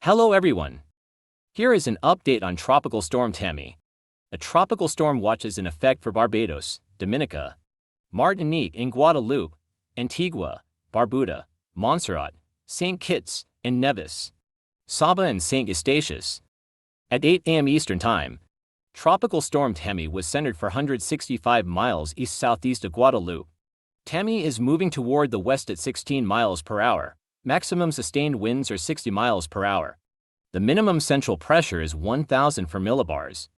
Hello everyone. Here is an update on Tropical Storm Tammy. A tropical storm watch is in effect for Barbados, Dominica, Martinique and Guadeloupe, Antigua, Barbuda, Montserrat, St. Kitts, and Nevis, Saba and St. Eustatius. At 8 a.m. Eastern Time, Tropical Storm Tammy was centered 465 miles east-southeast of Guadeloupe. Tammy is moving toward the west at 16 miles per hour. Maximum sustained winds are 60 miles per hour. The minimum central pressure is 1,000 for millibars.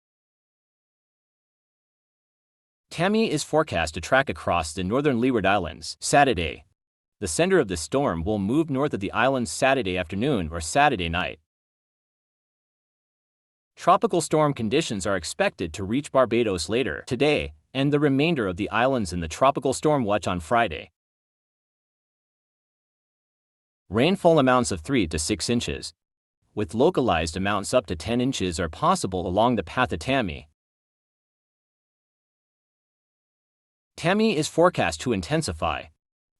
Tammy is forecast to track across the northern Leeward Islands Saturday. The center of the storm will move north of the islands Saturday afternoon or Saturday night. Tropical storm conditions are expected to reach Barbados later today and the remainder of the islands in the tropical storm watch on Friday. Rainfall amounts of 3 to 6 inches, with localized amounts up to 10 inches are possible along the path of Tammy. Tammy is forecast to intensify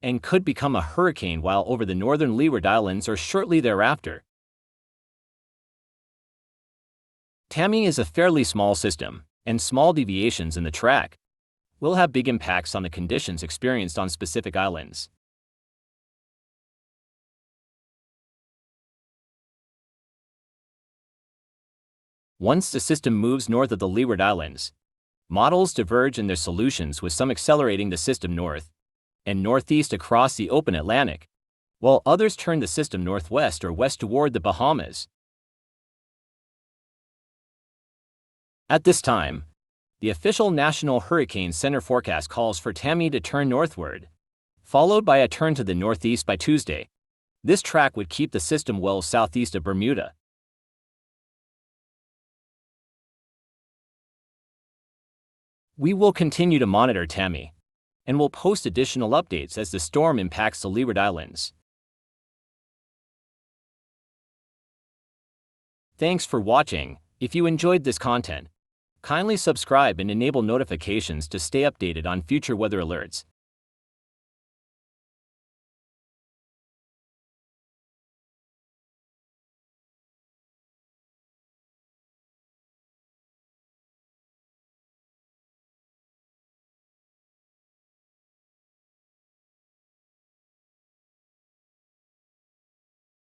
and could become a hurricane while over the northern Leeward Islands or shortly thereafter. Tammy is a fairly small system, and small deviations in the track will have big impacts on the conditions experienced on specific islands. Once the system moves north of the Leeward Islands, models diverge in their solutions, with some accelerating the system north and northeast across the open Atlantic, while others turn the system northwest or west toward the Bahamas. At this time, the official National Hurricane Center forecast calls for Tammy to turn northward, followed by a turn to the northeast by Tuesday. This track would keep the system well southeast of Bermuda. We will continue to monitor Tammy, and will post additional updates as the storm impacts the Leeward Islands. Thanks for watching. If you enjoyed this content, kindly subscribe and enable notifications to stay updated on future weather alerts.